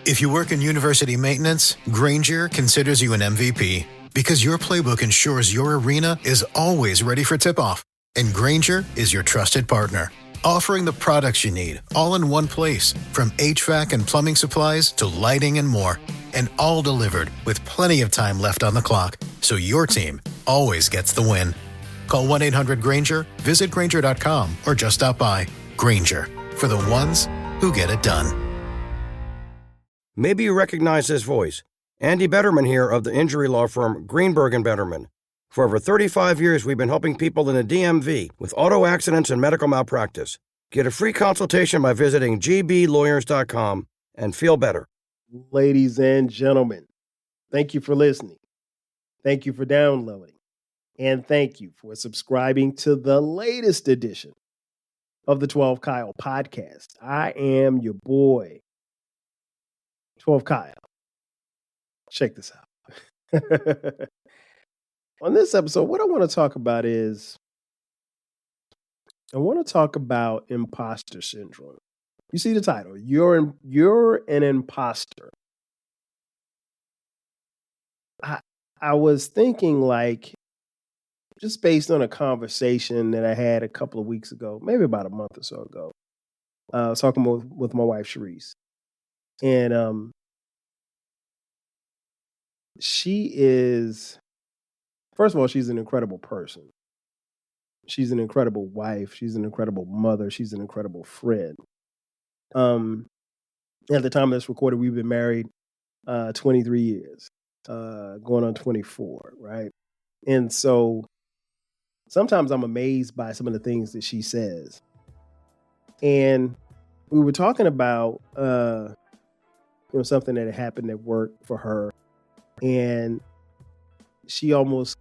If you work in university maintenance, Granger considers you an MVP because your playbook ensures your arena is always ready for tip-off. And Granger is your trusted partner, offering the products you need all in one place, from HVAC and plumbing supplies to lighting and more. And all delivered with plenty of time left on the clock, so your team always gets the win. Call 1-800-GRANGER, visit Granger.com, or just stop by. Granger, for the ones who get it done. Maybe you recognize this voice. Andy Betterman here of the injury law firm Greenberg & Betterman. For over 35 years, we've been helping people in the DMV with auto accidents and medical malpractice. Get a free consultation by visiting gblawyers.com and feel better. Ladies and gentlemen, thank you for listening. Thank you for downloading. And thank you for subscribing to the latest edition of the 12 Kyle podcast. I am your boy, 12 Kyle. Check this out. On this episode, what I want to talk about is I want to talk about imposter syndrome. You see the title, You're an Imposter. I was thinking, like, just based on a conversation that I had a couple of weeks ago, maybe about a month or so ago. I was talking with my wife, Sherice. And she is, first of all, she's an incredible person. She's an incredible wife. She's an incredible mother. She's an incredible friend. At the time of this recording, we've been married 23 years, going on 24, right? And so sometimes I'm amazed by some of the things that she says. And we were talking about something that had happened at work for her. And she almost,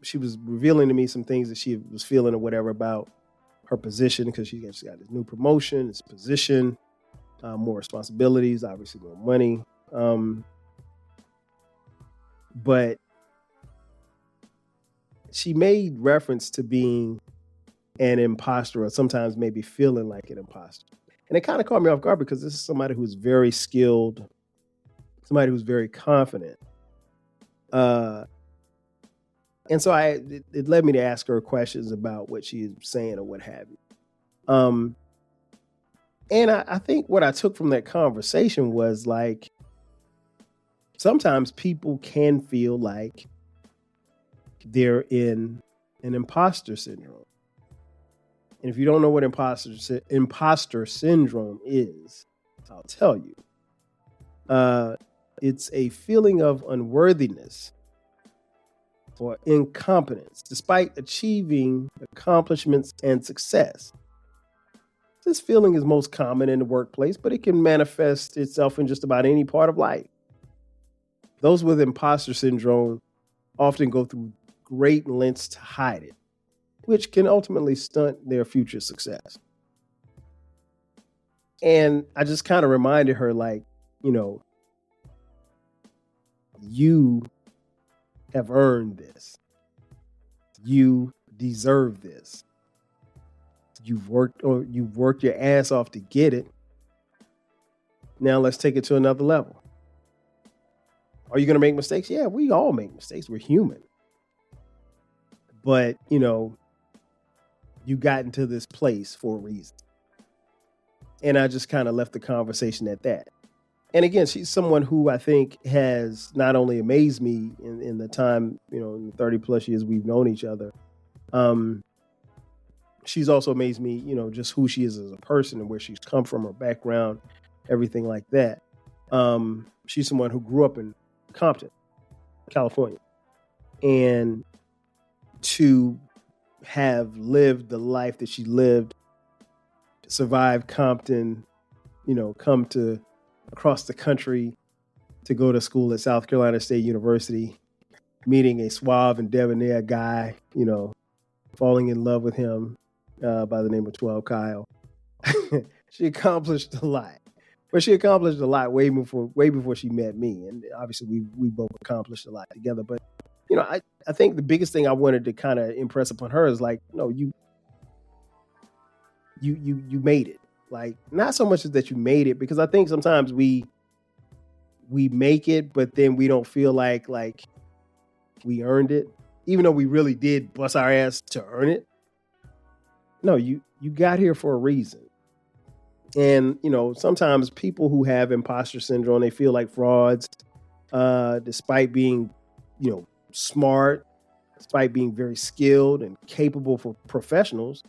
she was revealing to me some things that she was feeling or whatever about her position, because she got this new promotion, this position, more responsibilities, obviously more money. But she made reference to being an imposter, or sometimes maybe feeling like an imposter. And it kind of caught me off guard, because this is somebody who's very skilled, somebody who's very confident. And so it led me to ask her questions about what she is saying or what have you. And I think what I took from that conversation was, like, sometimes people can feel like they're in an imposter syndrome. And if you don't know what imposter syndrome is, I'll tell you. It's a feeling of unworthiness or incompetence despite achieving accomplishments and success. This feeling is most common in the workplace, but it can manifest itself in just about any part of life. Those with imposter syndrome often go through great lengths to hide it, which can ultimately stunt their future success. And I just kind of reminded her, like, you have earned this. You deserve this. You've worked your ass off to get it. Now let's take it to another level. Are you going to make mistakes? Yeah, we all make mistakes. We're human. But, you got into this place for a reason. And I just kind of left the conversation at that. And again, she's someone who I think has not only amazed me in the time, in the 30 plus years we've known each other. She's also amazed me, just who she is as a person and where she's come from, her background, everything like that. She's someone who grew up in Compton, California. And to have lived the life that she lived, survive Compton, come to across the country to go to school at South Carolina State University, meeting a suave and debonair guy, falling in love with him by the name of 12 Kyle. She accomplished a lot. But she accomplished a lot way before she met me. And obviously we both accomplished a lot together. But, I think the biggest thing I wanted to kind of impress upon her is, like, no, you made it. Like, not so much as that you made it, because I think sometimes we we make it, but then we don't feel like we earned it, even though we really did bust our ass to earn it. No, you got here for a reason. And, sometimes people who have imposter syndrome, they feel like frauds, despite being, smart, despite being very skilled and capable for professionals.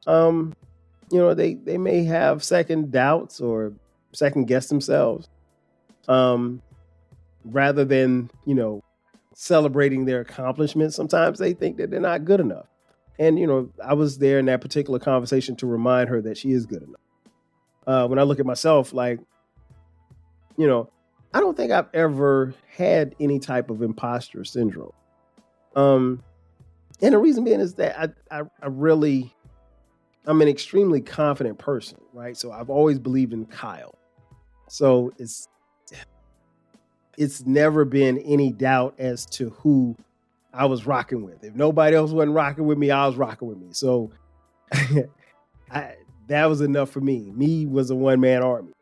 They may have second doubts or second guess themselves. Rather than, celebrating their accomplishments, sometimes they think that they're not good enough. And, I was there in that particular conversation to remind her that she is good enough. When I look at myself, I don't think I've ever had any type of imposter syndrome. And the reason being is that I'm an extremely confident person, right? So I've always believed in Kyle. So it's never been any doubt as to who I was rocking with. If nobody else wasn't rocking with me, I was rocking with me. So that was enough for me. Me was a one-man army.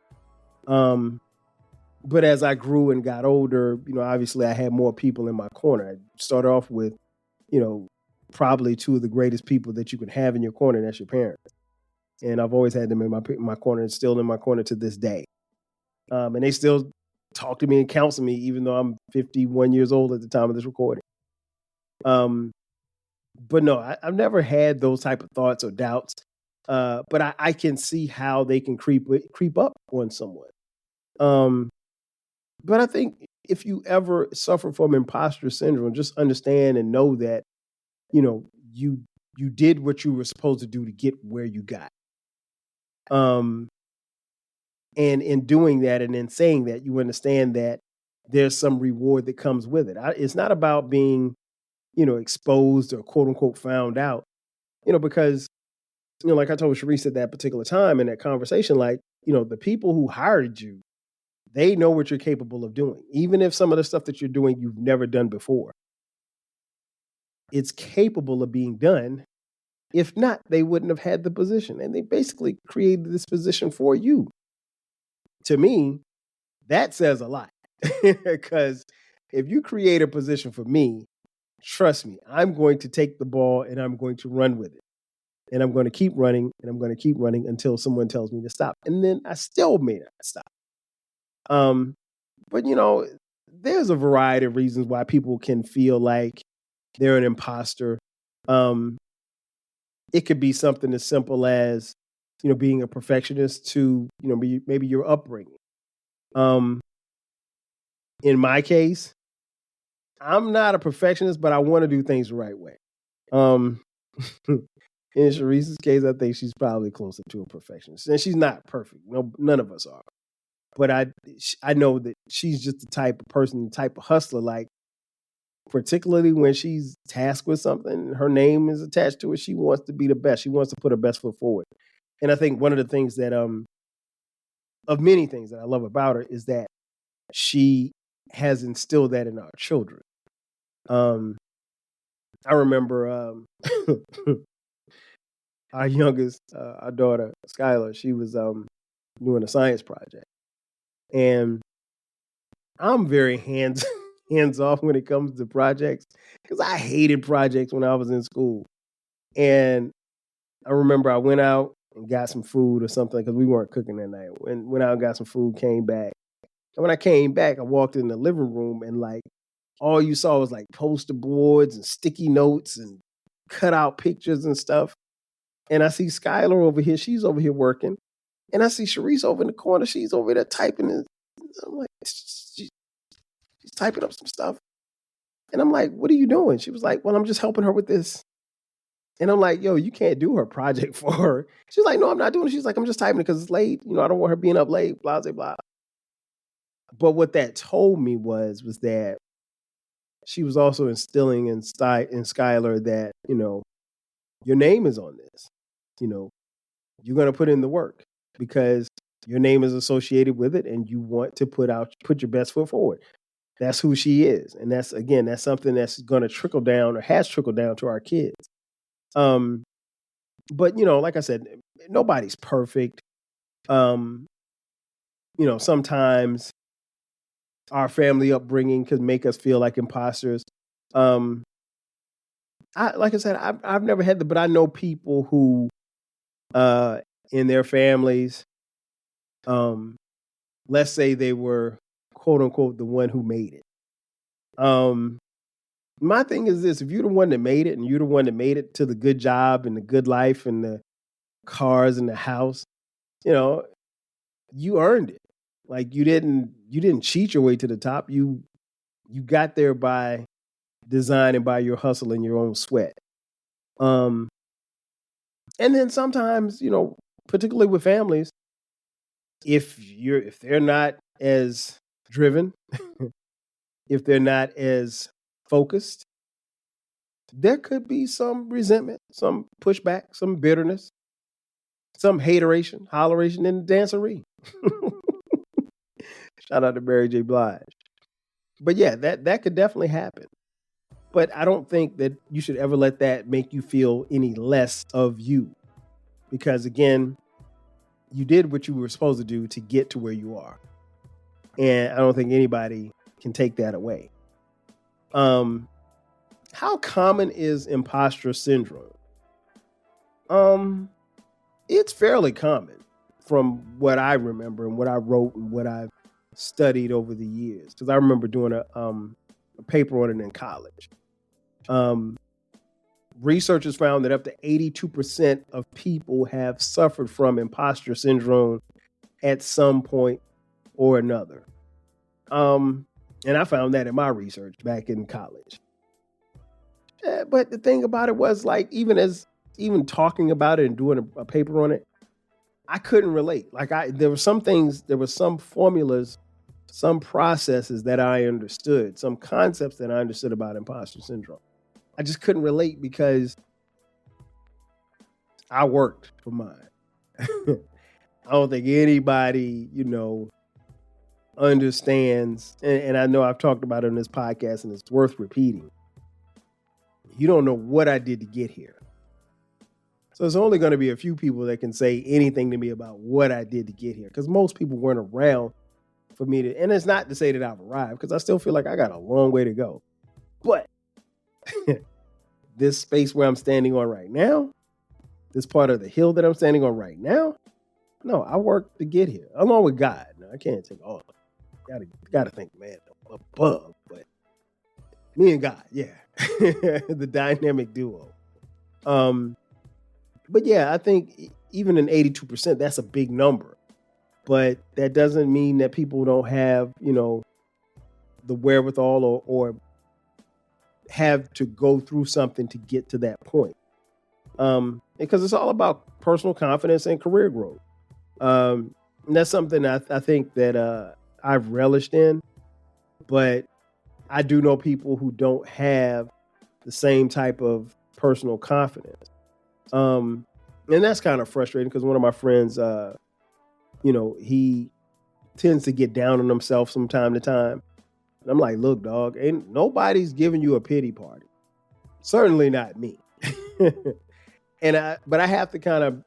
But as I grew and got older, obviously I had more people in my corner. I started off with, probably two of the greatest people that you can have in your corner, and that's your parents. And I've always had them in my corner and still in my corner to this day. And they still talk to me and counsel me, even though I'm 51 years old at the time of this recording. But no, I've never had those type of thoughts or doubts. But I can see how they can creep up on someone. But I think if you ever suffer from imposter syndrome, just understand and know that, you did what you were supposed to do to get where you got. And in doing that and in saying that, you understand that there's some reward that comes with it. It's not about being, exposed or quote unquote found out, because, like I told Sherice at that particular time in that conversation, the people who hired you, they know what you're capable of doing. Even if some of the stuff that you're doing, you've never done before. It's capable of being done. If not, they wouldn't have had the position. And they basically created this position for you. To me, that says a lot. Because if you create a position for me, trust me, I'm going to take the ball and I'm going to run with it. And I'm going to keep running and I'm going to keep running until someone tells me to stop. And then I still may not stop. But there's a variety of reasons why people can feel like they're an imposter. It could be something as simple as, being a perfectionist to, maybe your upbringing. In my case, I'm not a perfectionist, but I want to do things the right way. In Sharice's case, I think she's probably closer to a perfectionist. And she's not perfect. No, none of us are. But I know that she's just the type of person, the type of hustler, particularly when she's tasked with something, her name is attached to it. She wants to be the best. She wants to put her best foot forward. And I think one of the things that, of many things that I love about her is that she has instilled that in our children. I remember our youngest, our daughter, Skylar, she was doing a science project. And I'm very hands off when it comes to projects because I hated projects when I was in school. And I remember I went out and got some food or something because we weren't cooking that night. Went out and got some food, came back. And when I came back, I walked in the living room and all you saw was poster boards and sticky notes and cut out pictures and stuff. And I see Skylar over here. She's over here working. And I see Sharice over in the corner. She's over there typing. And I'm like, she's typing up some stuff. And I'm like, what are you doing? She was like, well, I'm just helping her with this. And I'm like, yo, you can't do her project for her. She's like, no, I'm not doing it. She's like, I'm just typing it because it's late. I don't want her being up late, blah, blah, blah. But what that told me was that she was also instilling in Skylar that, your name is on this. You're going to put in the work because your name is associated with it and you want to put your best foot forward. That's who she is. And that's something that's going to trickle down or has trickled down to our kids. But, like I said, nobody's perfect. Sometimes our family upbringing could make us feel like imposters. Like I said, I've never had but I know people who, in their families, let's say they were quote unquote the one who made it. My thing is this: if you're the one that made it, and you're the one that made it to the good job and the good life and the cars and the house, you earned it. Like you didn't cheat your way to the top. You got there by design and by your hustle and your own sweat. And then sometimes, particularly with families, if they're not as driven, if they're not as focused, there could be some resentment, some pushback, some bitterness, some hateration, holleration in the dancery. Shout out to Mary J. Blige. But yeah, that could definitely happen. But I don't think that you should ever let that make you feel any less of you. Because again, you did what you were supposed to do to get to where you are. And I don't think anybody can take that away. How common is imposter syndrome? It's fairly common from what I remember and what I wrote and what I've studied over the years. Because I remember doing a paper on it in college. Researchers found that up to 82% of people have suffered from imposter syndrome at some point or another. And I found that in my research back in college. But the thing about it was, like, even talking about it and doing a paper on it, I couldn't relate. Like there were some things, there were some formulas, some processes that I understood, some concepts that I understood about imposter syndrome. I just couldn't relate because I worked for mine. I don't think anybody, understands, and I know I've talked about it on this podcast and it's worth repeating. You don't know what I did to get here. So it's only going to be a few people that can say anything to me about what I did to get here, because most people weren't around for me to, and it's not to say that I've arrived, because I still feel like I got a long way to go. But this space where I'm standing on right now, this part of the hill that I'm standing on right now, no, I worked to get here, along with God. Now, I can't take all of it. Gotta think, man, above, but me and God, yeah, the dynamic duo. But yeah, I think even in 82%, that's a big number. But that doesn't mean that people don't have, the wherewithal or have to go through something to get to that point. Because it's all about personal confidence and career growth. And that's something I think that I've relished in. But I do know people who don't have the same type of personal confidence. And that's kind of frustrating because one of my friends, he tends to get down on himself from time to time. And I'm like, look, dog, ain't nobody's giving you a pity party. Certainly not me. But I have to kind of,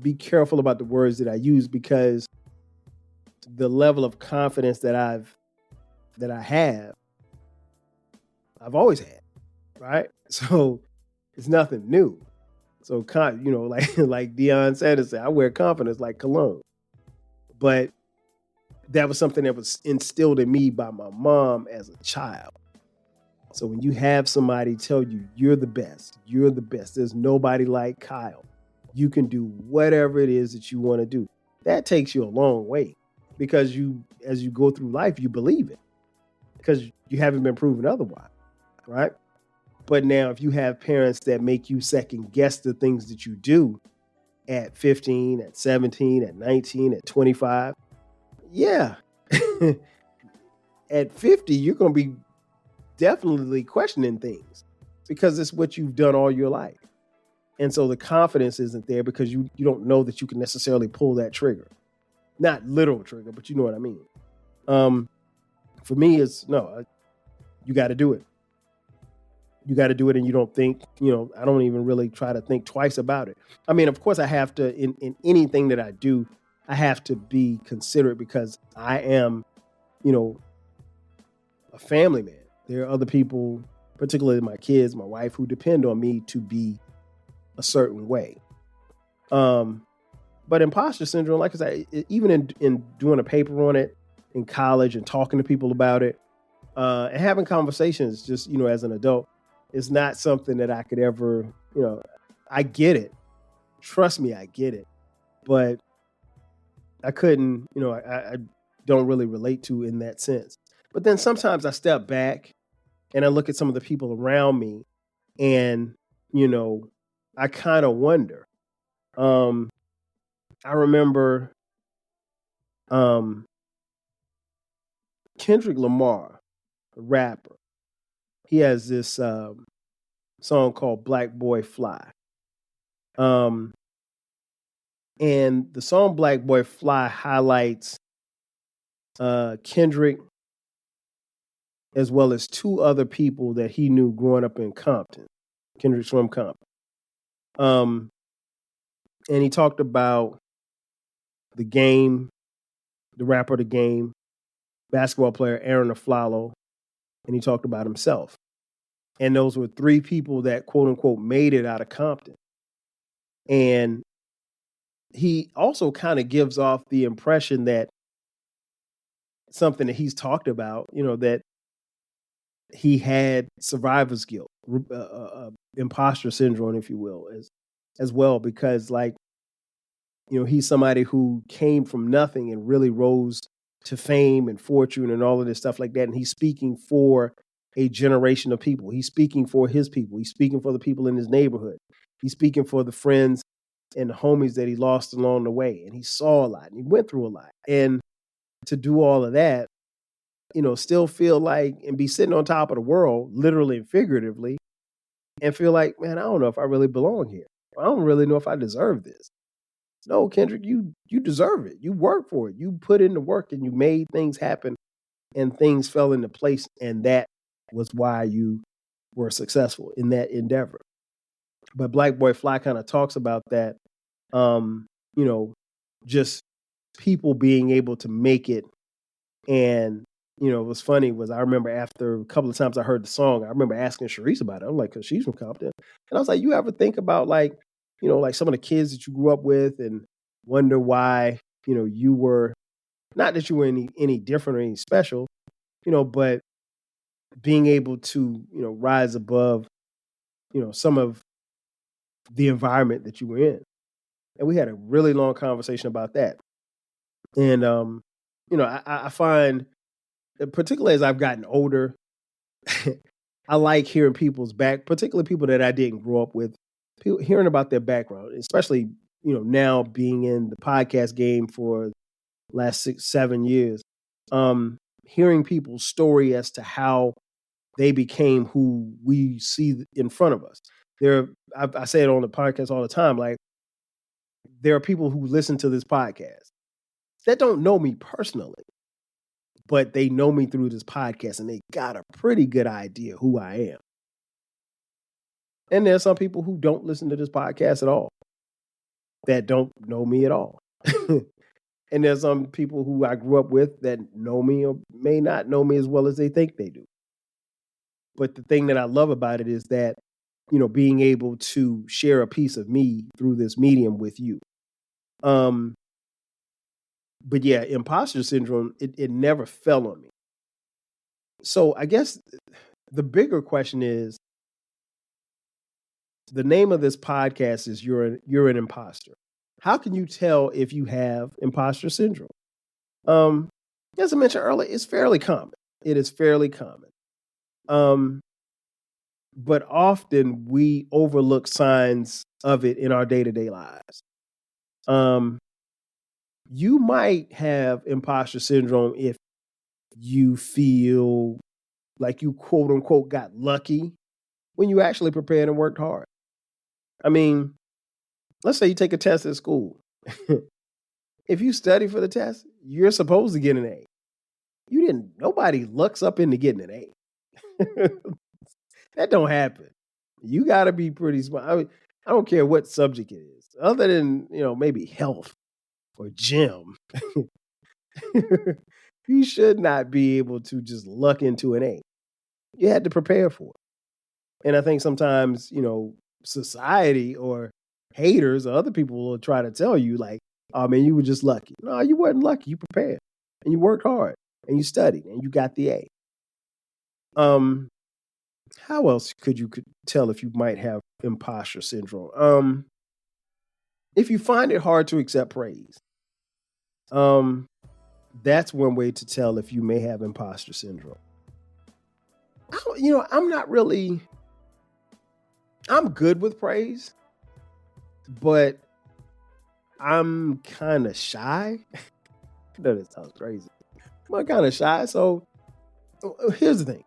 be careful about the words that I use, because the level of confidence that I have, I've always had, right? So it's nothing new. So, like Deion Sanders said, I wear confidence like cologne. But that was something that was instilled in me by my mom as a child. So when you have somebody tell you, you're the best, there's nobody like Kyle, you can do whatever it is that you want to do, that takes you a long way, because as you go through life, you believe it because you haven't been proven otherwise, right? But now if you have parents that make you second guess the things that you do at 15, at 17, at 19, at 25, yeah, at 50, you're going to be definitely questioning things because it's what you've done all your life. And so the confidence isn't there because you don't know that you can necessarily pull that trigger. Not literal trigger, but you know what I mean. For me, it's no, you got to do it. You got to do it, and you don't think, I don't even really try to think twice about it. I mean, of course, I have to, in anything that I do, I have to be considerate because I am a family man. There are other people, particularly my kids, my wife, who depend on me to be a certain way. But imposter syndrome, like I said, even in doing a paper on it in college and talking to people about it, and having conversations just, as an adult, is not something that I could ever, I get it. Trust me, I get it. But I couldn't, I don't really relate to in that sense. But then sometimes I step back and I look at some of the people around me and, I kind of wonder. I remember Kendrick Lamar, a rapper. He has this song called Black Boy Fly. And the song Black Boy Fly highlights Kendrick as well as two other people that he knew growing up in Compton. Kendrick's from Compton. And he talked about The Game, the rapper The Game, basketball player Aaron Aflalo, and he talked about himself. And those were three people that, quote unquote, made it out of Compton. And he also kind of gives off the impression that something that he's talked about, that he had survivor's guilt, imposter syndrome, if you will, as well, because he's somebody who came from nothing and really rose to fame and fortune and all of this stuff like that. And he's speaking for a generation of people. He's speaking for his people. He's speaking for the people in his neighborhood. He's speaking for the friends and the homies that he lost along the way. And he saw a lot and he went through a lot. And to do all of that, still feel like and be sitting on top of the world, literally and figuratively, and feel like, man, I don't know if I really belong here. I don't really know if I deserve this. No, Kendrick, you deserve it. You work for it. You put in the work and you made things happen and things fell into place. And that was why you were successful in that endeavor. But Black Boy Fly kind of talks about that, just people being able to make it. And, what's funny was I remember after a couple of times I heard the song, I remember asking Sherice about it. I'm like, because she's from Compton. And I was like, you ever think about like some of the kids that you grew up with and wonder why, you were, not that you were any different or any special, but being able to, rise above, some of the environment that you were in. And we had a really long conversation about that. And, I find, particularly as I've gotten older, I like hearing people's particularly people that I didn't grow up with, hearing about their background, especially, now being in the podcast game for last 6-7 years, hearing people's story as to how they became who we see in front of us. I say it on the podcast all the time, like there are people who listen to this podcast that don't know me personally, but they know me through this podcast and they got a pretty good idea who I am. And there's some people who don't listen to this podcast at all that don't know me at all. And there's some people who I grew up with that know me or may not know me as well as they think they do. But the thing that I love about it is that, being able to share a piece of me through this medium with you. But yeah, imposter syndrome, it never fell on me. So I guess the bigger question is, the name of this podcast is You're an Imposter. How can you tell if you have imposter syndrome? As I mentioned earlier, it's fairly common. It is fairly common. But often we overlook signs of it in our day-to-day lives. You might have imposter syndrome if you feel like you quote unquote got lucky when you actually prepared and worked hard. I mean, let's say you take a test at school. If you study for the test, you're supposed to get an A. Nobody lucks up into getting an A. That don't happen. You got to be pretty smart. I mean, I don't care what subject it is, other than, maybe health or gym. You should not be able to just luck into an A. You had to prepare for it. And I think sometimes, society or haters or other people will try to tell you like, oh man, you were just lucky. No, you weren't lucky. You prepared and you worked hard and you studied and you got the A. How else could you tell if you might have imposter syndrome? If you find it hard to accept praise, that's one way to tell if you may have imposter syndrome. I'm good with praise, but I'm kind of shy. I know this sounds crazy. I'm kind of shy. So here's the thing.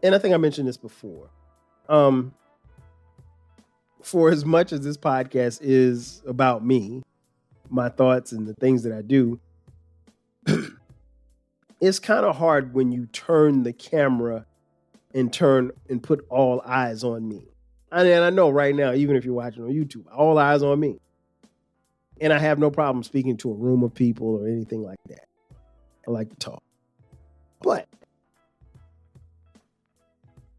And I think I mentioned this before. For as much as this podcast is about me, my thoughts and the things that I do, it's kind of hard when you turn the camera and put all eyes on me. And I know right now, even if you're watching on YouTube, all eyes on me. And I have no problem speaking to a room of people or anything like that. I like to talk. But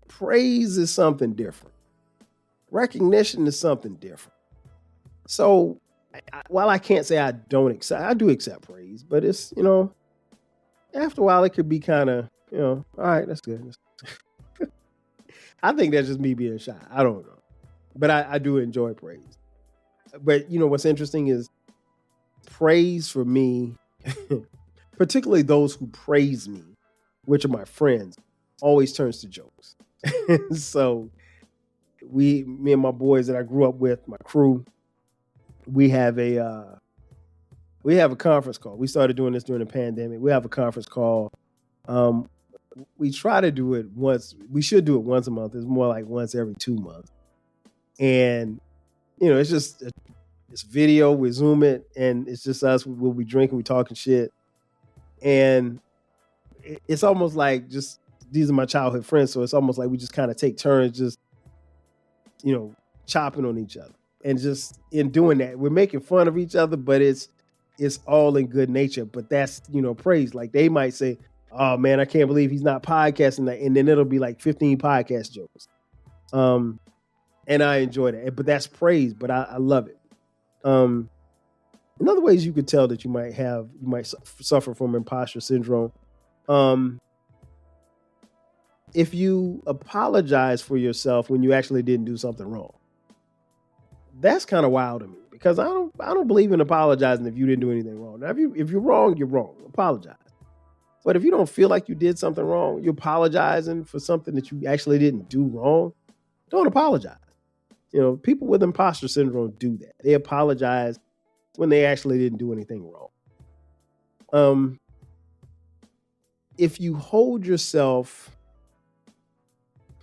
praise is something different. Recognition is something different. So while I can't say I do accept praise, but it's, after a while it could be kind of, all right, that's good. I think that's just me being shy. I don't know. But I do enjoy praise. But what's interesting is praise for me, particularly those who praise me, which are my friends, always turns to jokes. So me and my boys that I grew up with, my crew, we have a conference call. We started doing this during the pandemic. We have a conference call. We try to do it once. We should do it once a month. It's more like once every 2 months. And, it's just, it's video. We Zoom it and it's just us. We'll be drinking, we talking shit. And it's almost like just, these are my childhood friends. So it's almost like we just kind of take turns just, chopping on each other. And just in doing that, we're making fun of each other, but it's all in good nature. But that's, praise. Like they might say, oh man, I can't believe he's not podcasting that. And then it'll be like 15 podcast jokes. And I enjoy that. But that's praise, but I love it. In other ways you could tell that you might suffer from imposter syndrome. If you apologize for yourself when you actually didn't do something wrong, that's kind of wild to me because I don't believe in apologizing if you didn't do anything wrong. Now, if you're wrong, you're wrong. Apologize. But if you don't feel like you did something wrong, you're apologizing for something that you actually didn't do wrong, don't apologize. People with imposter syndrome do that. They apologize when they actually didn't do anything wrong. If you hold yourself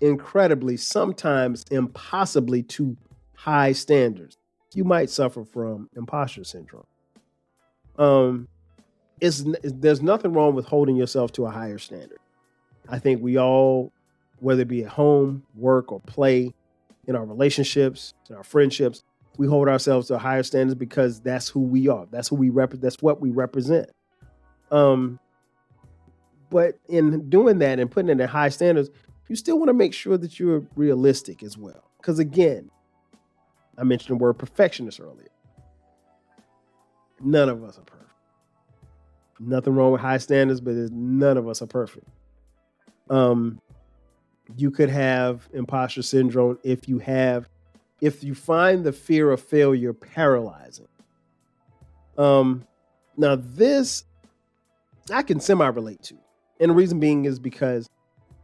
incredibly, sometimes impossibly to high standards, you might suffer from imposter syndrome. There's nothing wrong with holding yourself to a higher standard. I think we all, whether it be at home, work, or play, in our relationships, in our friendships, we hold ourselves to higher standards because that's who we are. That's who we that's what we represent. But in doing that and putting it at high standards, you still want to make sure that you're realistic as well. Because again, I mentioned the word perfectionist earlier. None of us are perfect. Nothing wrong with high standards, but none of us are perfect. You could have imposter syndrome if you find the fear of failure paralyzing. Now this I can semi-relate to. And the reason being is because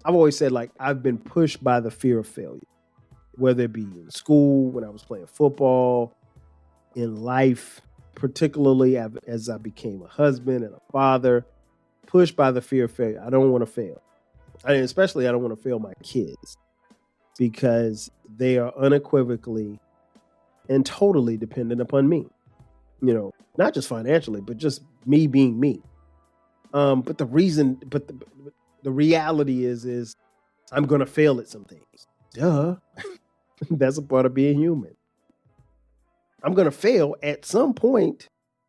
I've always said, like, I've been pushed by the fear of failure, whether it be in school, when I was playing football, in life, particularly as I became a husband and a father, pushed by the fear of failure. I don't want to fail. Especially I don't want to fail my kids because they are unequivocally and totally dependent upon me, not just financially, but just me being me. But the reality is I'm going to fail at some things. Duh. That's a part of being human. I'm going to fail at some point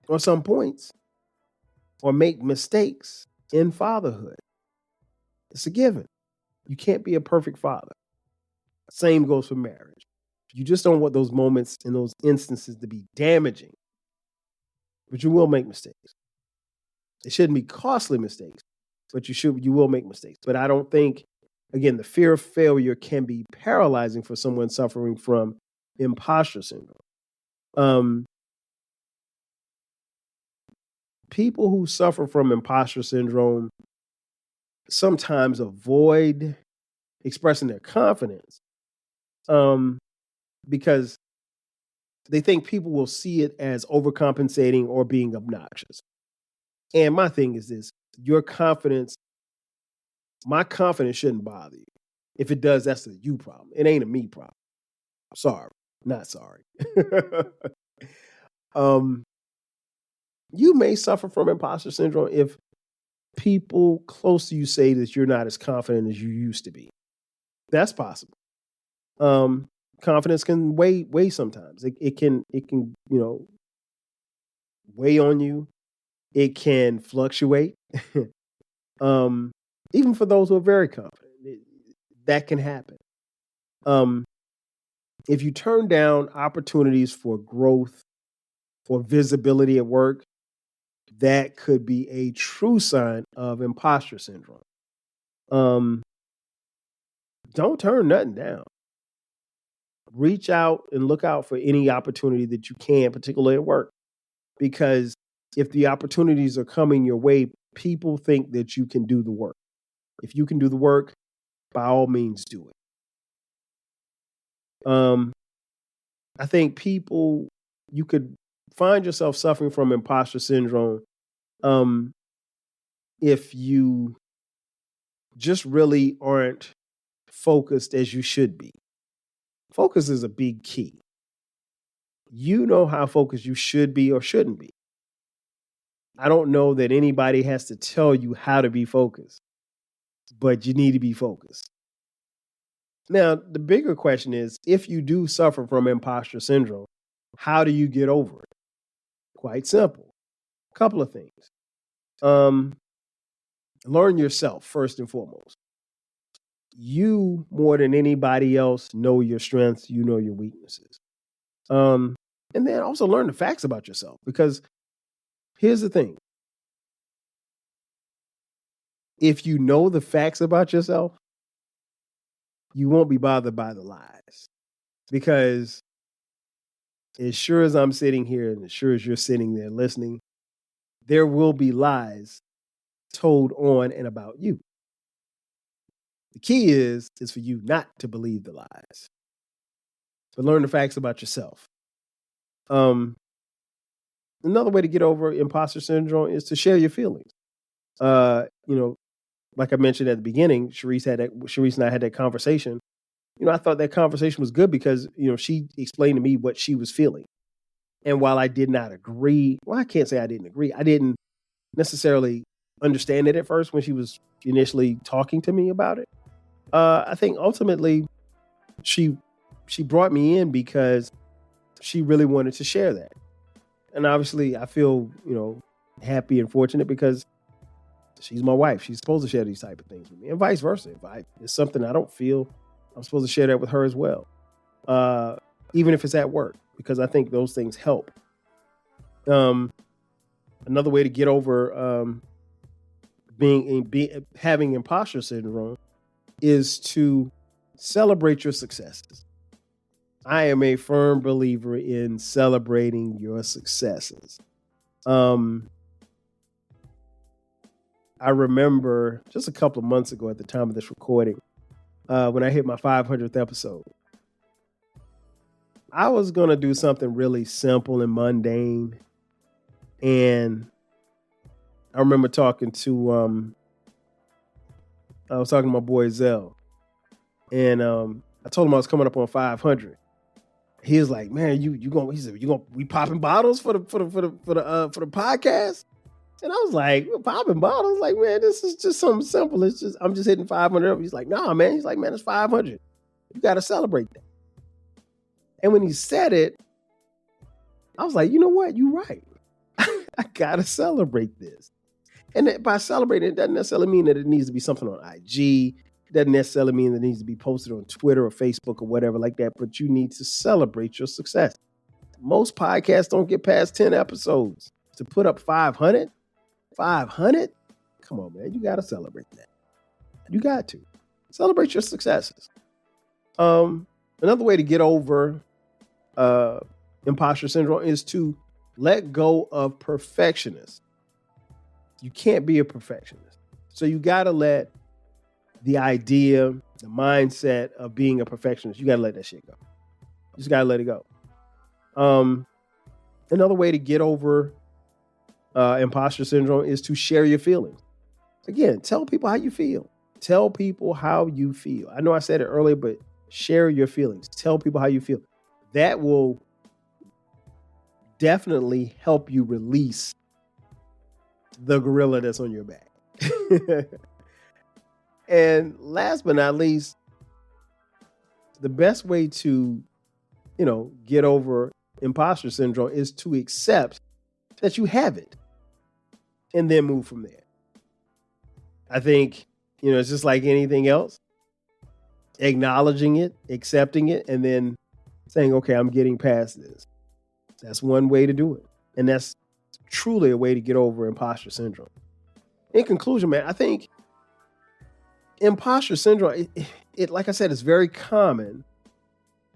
or some points or make mistakes in fatherhood. It's a given. You can't be a perfect father. Same goes for marriage. You just don't want those moments and those instances to be damaging. But you will make mistakes. It shouldn't be costly mistakes, but you will make mistakes. But I don't think, again, the fear of failure can be paralyzing for someone suffering from imposter syndrome. People who suffer from imposter syndrome sometimes avoid expressing their confidence because they think people will see it as overcompensating or being obnoxious. And my thing is this: my confidence shouldn't bother you. If it does, that's a you problem. It ain't a me problem. Sorry, not sorry. You may suffer from imposter syndrome if people close to you say that you're not as confident as you used to be. That's possible. Confidence can weigh sometimes. It can weigh on you. It can fluctuate. Even for those who are very confident, that can happen. If you turn down opportunities for growth or visibility at work, that could be a true sign of imposter syndrome. Don't turn nothing down. Reach out and look out for any opportunity that you can, particularly at work, because if the opportunities are coming your way, people think that you can do the work. If you can do the work, by all means, do it. I think you could find yourself suffering from imposter syndrome if you just really aren't focused as you should be. Focus is a big key. You know how focused you should be or shouldn't be. I don't know that anybody has to tell you how to be focused, but you need to be focused. Now, the bigger question is, if you do suffer from imposter syndrome, how do you get over it? Quite simple. A couple of things. Learn yourself first and foremost. You, more than anybody else, know your strengths, you know your weaknesses. And then also learn the facts about yourself, because here's the thing. If you know the facts about yourself, you won't be bothered by the lies. Because as sure as I'm sitting here and as sure as you're sitting there listening, there will be lies told on and about you. The key is for you not to believe the lies, but learn the facts about yourself. Another way to get over imposter syndrome is to share your feelings. Like I mentioned at the beginning, Sherice and I had that conversation. I thought that conversation was good because, she explained to me what she was feeling. And while I did not agree, well, I can't say I didn't agree. I didn't necessarily understand it at first when she was initially talking to me about it. I think ultimately she brought me in because she really wanted to share that. And obviously I feel, happy and fortunate because she's my wife. She's supposed to share these type of things with me, and vice versa. If it's something I don't feel, I'm supposed to share that with her as well. Even if it's at work, because I think those things help. Another way to get over having imposter syndrome is to celebrate your successes. I am a firm believer in celebrating your successes. I remember just a couple of months ago at the time of this recording, when I hit my 500th episode, I was going to do something really simple and mundane. And I remember talking to my boy Zell, and I told him I was coming up on 500. He was like, "Man, we popping bottles for the podcast?" And I was like, "Popping bottles? Like, man, this is just something simple. I'm just hitting 500." He's like, "Nah, man." He's like, "Man, it's 500. You got to celebrate that." And when he said it, I was like, "You know what? You're right. I got to celebrate this." And by celebrating, it doesn't necessarily mean that it needs to be something on IG. It doesn't necessarily mean that it needs to be posted on Twitter or Facebook or whatever like that, but you need to celebrate your success. Most podcasts don't get past 10 episodes. To put up 500? 500? Come on, man. You got to celebrate that. You got to. Celebrate your successes. Another way to get over imposter syndrome is to let go of perfectionists. You can't be a perfectionist. So you got to let the idea, the mindset of being a perfectionist, you got to let that shit go. You just got to let it go. Another way to get over imposter syndrome is to share your feelings. Again, tell people how you feel. Tell people how you feel. I know I said it earlier, but share your feelings. Tell people how you feel. That will definitely help you release the gorilla that's on your back. And last but not least, the best way to, get over imposter syndrome is to accept that you have it and then move from there. I think, it's just like anything else, acknowledging it, accepting it, and then saying, okay, I'm getting past this. That's one way to do it. And that's truly a way to get over imposter syndrome. In conclusion, man, I think imposter syndrome, it like I said, it's very common.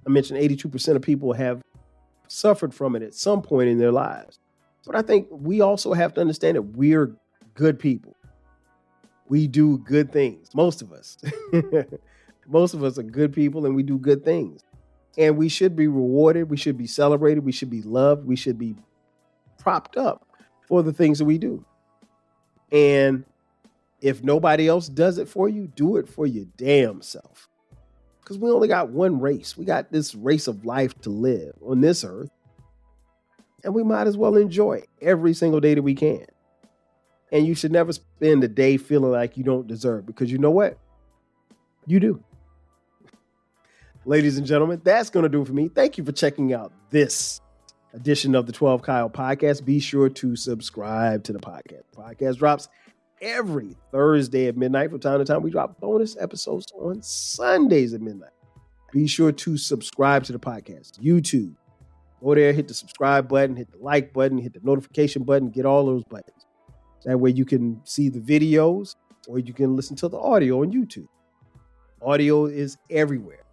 I mentioned 82% of people have suffered from it at some point in their lives. But I think we also have to understand that we're good people. We do good things. Most of us. Most of us are good people and we do good things. And we should be rewarded. We should be celebrated. We should be loved. We should be propped up for the things that we do. And if nobody else does it for you, do it for your damn self. Because we only got one race. We got this race of life to live on this earth. And we might as well enjoy every single day that we can. And you should never spend a day feeling like you don't deserve, because you know what? You do. Ladies and gentlemen, that's going to do it for me. Thank you for checking out this edition of the 12 Kyle podcast. Be sure to subscribe to the podcast. The podcast drops every Thursday at midnight. From time to time, we drop bonus episodes on Sundays at midnight. Be sure to subscribe to the podcast. YouTube. Go there, hit the subscribe button, hit the like button, hit the notification button, get all those buttons. That way you can see the videos or you can listen to the audio on YouTube. Audio is everywhere.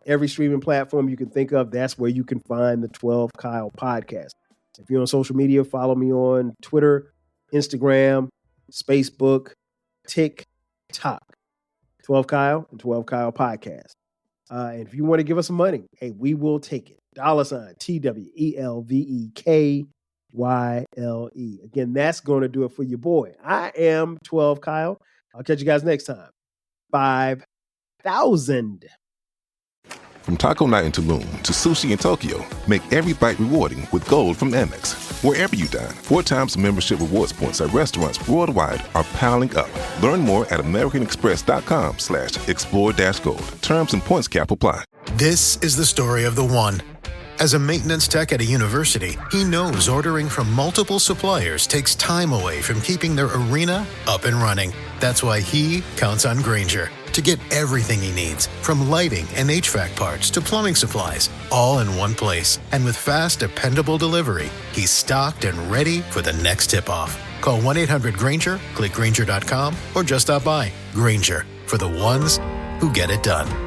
Every streaming platform you can think of, that's where you can find the 12 Kyle podcast. If you're on social media, follow me on Twitter, Instagram, Facebook, TikTok. 12 Kyle and 12 Kyle podcast. And if you want to give us some money, hey, we will take it. $TWELVEKYLE. Again, that's going to do it for your boy. I am 12 Kyle. I'll catch you guys next time. 5,000. From taco night in Tulum to sushi in Tokyo, make every bite rewarding with Gold from Amex. Wherever you dine, 4 times membership rewards points at restaurants worldwide are piling up. Learn more at americanexpress.com/explore-gold. Terms and points cap apply. This is the story of the one. As a maintenance tech at a university, he knows ordering from multiple suppliers takes time away from keeping their arena up and running. That's why he counts on Grainger to get everything he needs, from lighting and HVAC parts to plumbing supplies, all in one place. And with fast, dependable delivery, he's stocked and ready for the next tip-off. Call 1-800-GRAINGER, click Grainger.com, or just stop by. Grainger, for the ones who get it done.